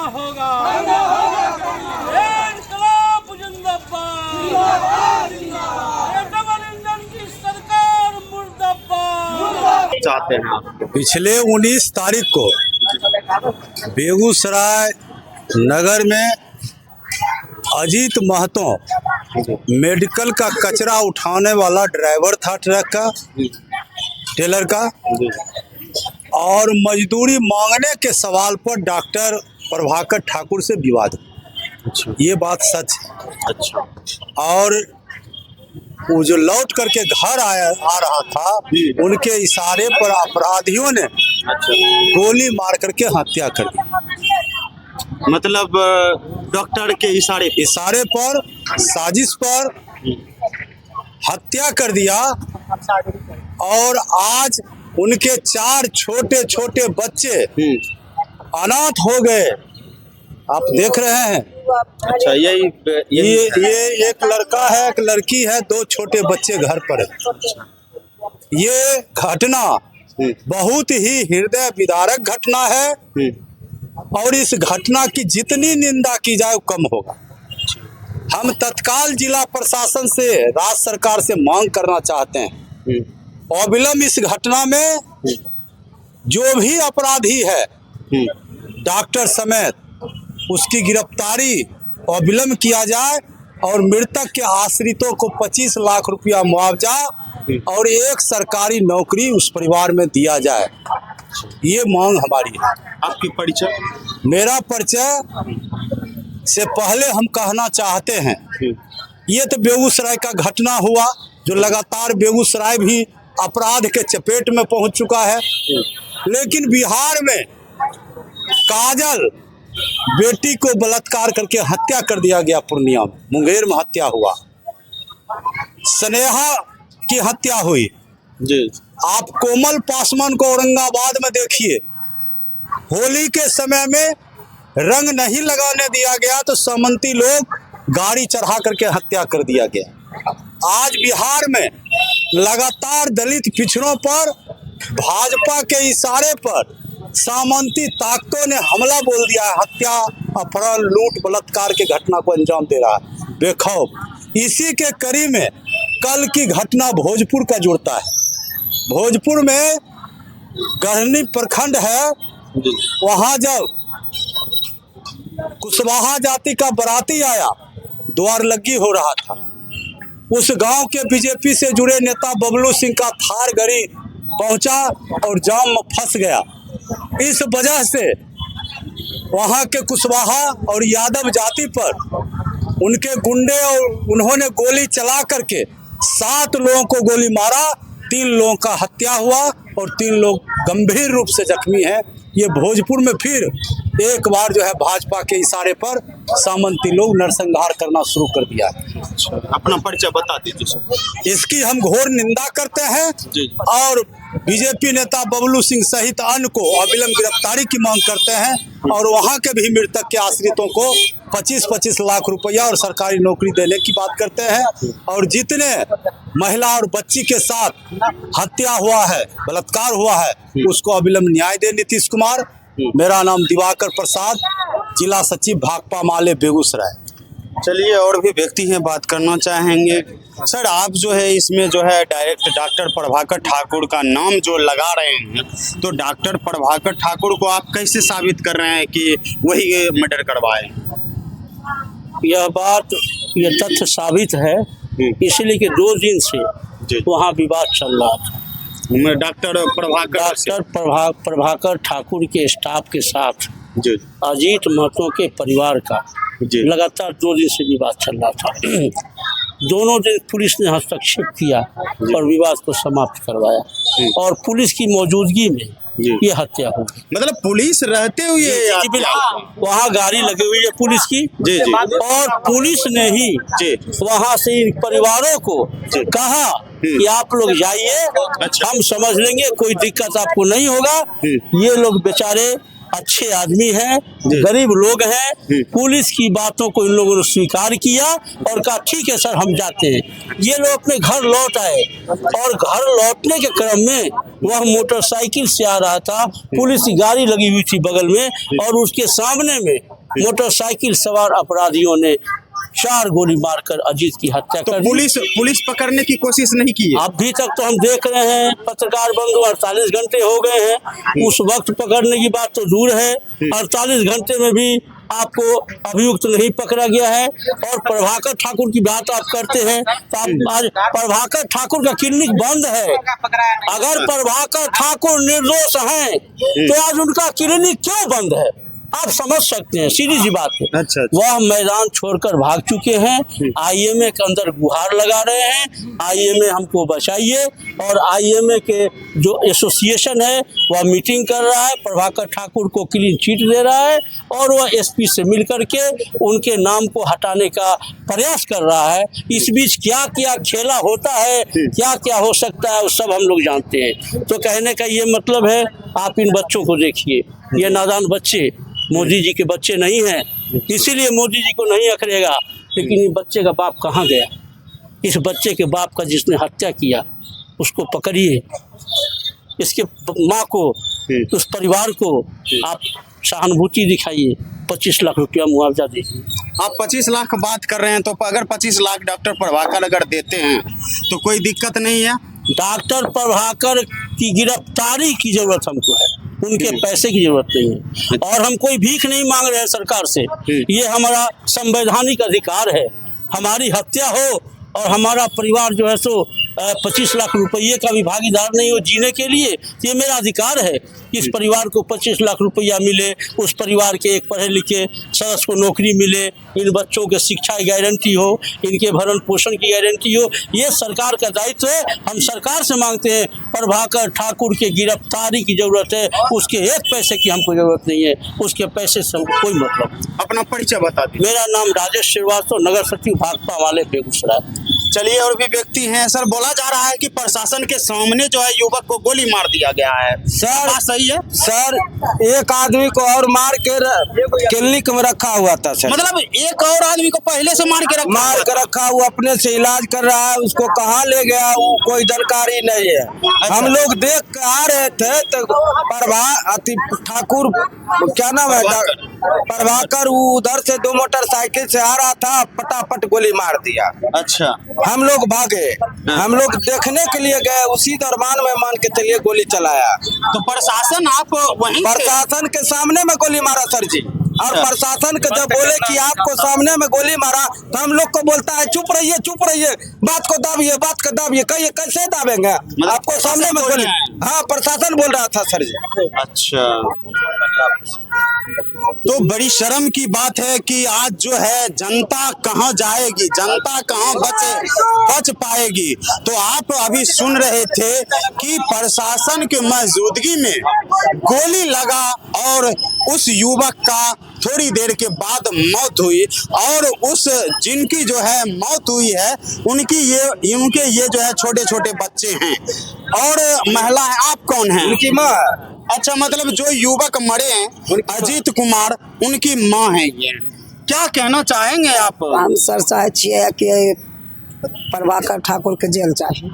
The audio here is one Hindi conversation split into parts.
होगा। इनकलाब जिंदाबाद। ये डबल इंजन की सरकार मुर्दाबाद। चाहते हैं आप? पिछले 19 तारीख को बेगूसराय नगर में अजीत महतो मेडिकल का कचरा उठाने वाला ड्राइवर था ट्रक का, टेलर का, और मजदूरी मांगने के सवाल पर डॉक्टर प्रभाकर ठाकुर से विवाद। ये बात सच है। अच्छा। और वो जो लौट करके घर आ रहा था, उनके इशारे पर अपराधियों ने गोली मार करके हत्या कर दी। मतलब डॉक्टर के इशारे पर साजिश पर हत्या कर दिया। और आज उनके 4 छोटे छोटे बच्चे अनाथ हो गए। आप देख रहे हैं। अच्छा, ये एक लड़का है, एक लड़की है, 2 छोटे बच्चे घर पर है। ये घटना बहुत ही हृदय विदारक घटना है और इस घटना की जितनी निंदा की जाए कम होगा। हम तत्काल जिला प्रशासन से, राज्य सरकार से मांग करना चाहते हैं, अविलंब इस घटना में जो भी अपराधी है डॉक्टर समेत उसकी गिरफ्तारी अविलंब किया जाए और मृतक के आश्रितों को 25 लाख रुपया मुआवजा और एक सरकारी नौकरी उस परिवार में दिया जाए। ये मांग हमारी है। आपकी परिचय? मेरा परिचय से पहले हम कहना चाहते हैं, ये तो बेगूसराय का घटना हुआ जो लगातार बेगूसराय भी अपराध के चपेट में पहुंच चुका है। लेकिन बिहार में काजल बेटी को बलात्कार करके हत्या कर दिया गया। पूर्णिया में, मुंगेर में हत्या हुआ। स्नेहा की हत्या हुई जी। आप कोमल पासवान को औरंगाबाद में देखिए, होली के समय में रंग नहीं लगाने दिया गया तो सामंती लोग गाड़ी चढ़ा करके हत्या कर दिया गया। आज बिहार में लगातार दलित पिछड़ों पर भाजपा के इशारे पर सामंती ताकतों ने हमला बोल दिया है। हत्या, अपहरण, लूट, बलात्कार के घटना को अंजाम दे रहा है बेखौफ। इसी के कड़ी में कल की घटना भोजपुर का जुड़ता है। भोजपुर में गढ़नी प्रखंड है, वहाँ जब कुशवाहा जाति का बराती आया, द्वार लगी हो रहा था, उस गांव के बीजेपी से जुड़े नेता बबलू सिंह का थार गाड़ी पहुंचा और जाम में फंस गया। इस वजह से वहां के कुशवाहा और यादव जाति पर उनके गुंडे और उन्होंने गोली चला करके 7 लोगों को गोली मारा। 3 लोगों का हत्या हुआ और 3 लोग गंभीर रूप से जख्मी हैं। ये भोजपुर में फिर एक बार जो है भाजपा के इशारे पर सामंती लोग नरसंहार करना शुरू कर दिया है। अपना परिचय बता दीजिए। इसकी हम घोर निंदा करते हैं और बीजेपी नेता बबलू सिंह सहित अन्य को अविलंब गिरफ्तारी की मांग करते हैं और वहां के भी मृतक के आश्रितों को 25-25 लाख रुपया और सरकारी नौकरी देने की बात करते हैं। और जितने महिला और बच्ची के साथ हत्या हुआ है, बलात्कार हुआ है, उसको अविलंब न्याय दे नीतीश कुमार। मेरा नाम दिवाकर प्रसाद, जिला सचिव भाकपा माले बेगूसराय। चलिए, और भी व्यक्ति हैं, बात करना चाहेंगे। सर, आप जो है इसमें जो है डायरेक्ट डॉक्टर प्रभाकर ठाकुर का नाम जो लगा रहे हैं, तो डॉक्टर प्रभाकर ठाकुर को आप कैसे साबित कर रहे हैं कि वही मर्डर करवाए? ये तथ्य साबित है, इसलिए कि 2 दिन से वहाँ विवाद चल रहा था। डॉक्टर प्रभाकर ठाकुर के स्टाफ के साथ अजीत महतो के परिवार का लगातार 2 दिन से विवाद चल रहा था। दोनों दिन पुलिस ने हस्तक्षेप किया और विवाद को समाप्त करवाया और पुलिस की मौजूदगी में ये हत्या हो गई। मतलब पुलिस रहते हुए वहाँ गाड़ी लगी हुई है पुलिस की और पुलिस ने ही वहाँ से इन परिवारों को कहा कि आप लोग जाइए, हम समझ लेंगे, कोई दिक्कत आपको नहीं होगा। ये लोग बेचारे अच्छे आदमी हैं, गरीब लोग हैं। पुलिस की बातों को इन लोगों ने स्वीकार किया और कहा ठीक है सर, हम जाते हैं। ये लोग अपने घर लौट आए और घर लौटने के क्रम में वह मोटरसाइकिल से आ रहा था, पुलिस की गाड़ी लगी हुई थी बगल में और उसके सामने में मोटरसाइकिल सवार अपराधियों ने 4 गोली मारकर अजीत की हत्या तो कर दी। पुलिस पकड़ने की कोशिश नहीं की है? अभी तक तो हम देख रहे हैं, पत्रकार बंधु 48 घंटे हो गए हैं, उस वक्त पकड़ने की बात तो दूर है, 48 घंटे में भी आपको अभियुक्त नहीं पकड़ा गया है। और प्रभाकर ठाकुर की बात आप करते हैं तो आप आज प्रभाकर ठाकुर का क्लिनिक बंद है। अगर प्रभाकर ठाकुर निर्दोष हैं तो आज उनका क्लिनिक क्यों बंद है, आप समझ सकते हैं, सीधी सी बात है। अच्छा। वह मैदान छोड़कर भाग चुके हैं। आईएमए के अंदर गुहार लगा रहे हैं, आईएमए हमको बचाइए। और आईएमए के जो एसोसिएशन है वह मीटिंग कर रहा है, प्रभाकर ठाकुर को क्लीन चिट दे रहा है और वह एसपी से मिल करके उनके नाम को हटाने का प्रयास कर रहा है। इस बीच क्या क्या खेला होता है, क्या क्या हो सकता है, वो सब हम लोग जानते हैं। तो कहने का ये मतलब है, आप इन बच्चों को देखिए, ये नादान बच्चे मोदी जी के बच्चे नहीं हैं, इसीलिए मोदी जी को नहीं अखरेगा। लेकिन इस बच्चे का बाप कहाँ गया? इस बच्चे के बाप का जिसने हत्या किया उसको पकड़िए, इसके माँ को, उस परिवार को आप सहानुभूति दिखाइए, 25 लाख रुपया मुआवजा दीजिए। आप 25 लाख बात कर रहे हैं, तो अगर 25 लाख डॉक्टर प्रभाकर अगर देते हैं तो कोई दिक्कत नहीं है? डॉक्टर प्रभाकर की गिरफ्तारी की जरूरत हमको है, उनके पैसे की जरूरत नहीं है। और हम कोई भीख नहीं मांग रहे हैं सरकार से, ये हमारा संवैधानिक अधिकार है। हमारी हत्या हो और हमारा परिवार जो है सो 25 लाख रुपये का भी भागीदार नहीं हो जीने के लिए, ये मेरा अधिकार है कि इस परिवार को 25 लाख रुपया मिले, उस परिवार के एक पढ़े लिखे सदस्य को नौकरी मिले, इन बच्चों के शिक्षा की गारंटी हो, इनके भरण पोषण की गारंटी हो। ये सरकार का दायित्व है। हम सरकार से मांगते हैं, प्रभाकर ठाकुर के गिरफ्तारी की जरूरत है, उसके एक पैसे की हमको जरूरत नहीं है, उसके पैसे से हमको कोई मतलब नहीं। अपना परिचय बता दीजिए। मेरा नाम राजेश श्रीवास्तव, नगर सचिव भाकपा वाले बेगूसराय। चलिए, और भी व्यक्ति हैं। सर, बोला जा रहा है कि प्रशासन के सामने जो है युवक को गोली मार दिया गया है, सर बात सही है? सर, एक आदमी को और मार के क्लिनिक में रखा हुआ था सर। मतलब एक और आदमी को पहले से मार के रखा हुआ, अपने से इलाज कर रहा है, उसको कहाँ ले गया वो कोई जानकारी नहीं है। अच्छा। हम लोग देख के आ रहे थे तो ठाकुर, क्या नाम है, प्रभाकर, वो उधर से 2 मोटरसाइकिल से आ रहा था, फटाफट गोली मार दिया। अच्छा। हम लोग भागे, हम लोग देखने के लिए गए, उसी दरम्यान में मान के चलिए गोली चलाया। तो प्रशासन आप वहीं प्रशासन के सामने में गोली मारा सर जी। और प्रशासन के जब बोले कि आपको सामने में गोली मारा तो हम लोग को बोलता है चुप रहिए, बात को दाबिए, बात को दाबिए। कहिए कैसे दाबेंगे, आपको सामने में गोली। हाँ, प्रशासन बोल रहा था सर जी। अच्छा, तो बड़ी शर्म की बात है कि आज जो है जनता कहाँ जाएगी, जनता कहाँ बच पाएगी। तो आप अभी सुन रहे थे कि प्रशासन की मौजूदगी में गोली लगा और उस युवक का थोड़ी देर के बाद मौत हुई। और उस जिनकी जो है मौत हुई है उनके ये जो है छोटे छोटे बच्चे हैं और महिला है। आप कौन हैं? उनकी माँ। अच्छा, मतलब जो युवक मरे हैं अजीत कुमार, उनकी माँ है ये। क्या कहना चाहेंगे आप? हम सर चाहे छिए कि प्रभाकर ठाकुर के जेल चाहिए।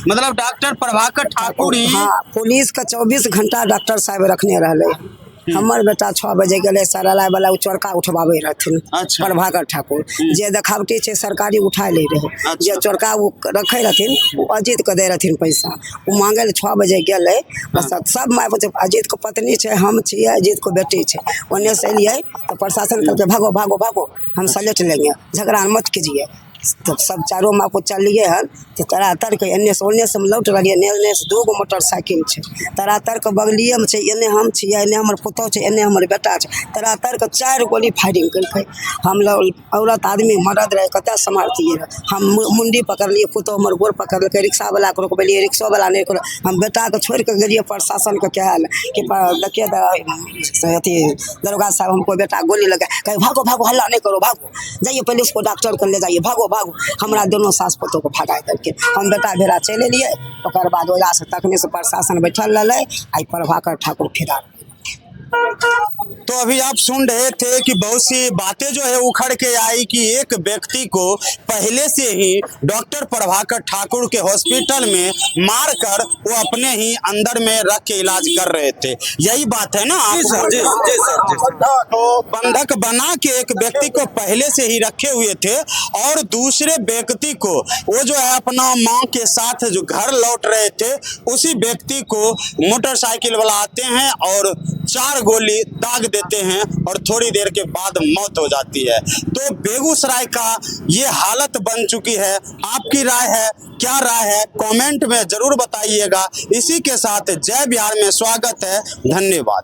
मतलब डॉक्टर प्रभाकर ठाकुर ही? हाँ, पुलिस का 24 घंटा डॉक्टर साहब रखने रहे। हमर बेटा 6 बजे गए सराय वाला चोरका उठवाबे रहथिन। अच्छा। प्रभाकर ठाकुर जे देखावटी छे सरकारी उठा ले रहे। अच्छा। जे चोरका रखे रहथिन अजीत के दे रहथिन पैसा, वो मांगे 6 बजे गए। बस सब माय अजीत को पत्नी छे, हम छिए, अजीत को बेटी छे। ओने से एलिए तो प्रशासन कहते भागो भागो भागो, हम सलेट लेंगे, झगड़ा मत कीजिए। तो सब चारों माँ को चलिए हन तो तरातर के एने से ओने से हम लौट रहिए। एने से 2 मोटरसाइकिल छे, तरातर के बगलिए में छे, एने हम छिए, एने हमर पुतौ छे, एने हमर बेटा छे। तरातर के 4 गोली फायरिंग कलकै। हम लोग औरत आदमी मर्द रहे, कतऽ संभालतिए रहे। हम मुंडी पकड़ लिए, पुतौ हमर गोर पकड़ के रिक्शा वाला को रोकबेलिए, रिक्शा वाला नहीं करो। हम बेटा के छोड़ के गेलिए प्रशासन के कहल कि देखिए अथी दरोगा साहब हमको बेटा गोली लगा, कहे भागो भागो, हल्ला नहीं करो, भागो जाइए पुलिस को डॉक्टर कर ले जाइए, भागो भागो। हमरा दोनों सास पुतों को भगा करके हम बेटा भेड़ा चले लिए। ओकर बाद ओजा से तखने से प्रशासन बैठल रहे। आई प्रभाकर ठाकुर फिरार। तो अभी आप सुन रहे थे कि बहुत सी बातें जो है उखड़ के आई कि एक व्यक्ति को पहले से ही डॉक्टर प्रभाकर ठाकुर के हॉस्पिटल में मारकर वो अपने ही अंदर में रख के इलाज कर रहे थे। यही बात है ना आप? जी सर, जी सर। तो बंधक बना के एक व्यक्ति को पहले से ही रखे हुए थे और दूसरे व्यक्ति को वो जो है अपना मां के साथ जो घर लौट रहे थे उसी व्यक्ति को मोटरसाइकिल वाला आते हैं और 4 गोली दाग देते हैं और थोड़ी देर के बाद मौत हो जाती है। तो बेगूसराय का ये हालत बन चुकी है। आपकी राय है, क्या राय है, कमेंट में जरूर बताइएगा। इसी के साथ जय बिहार में स्वागत है। धन्यवाद।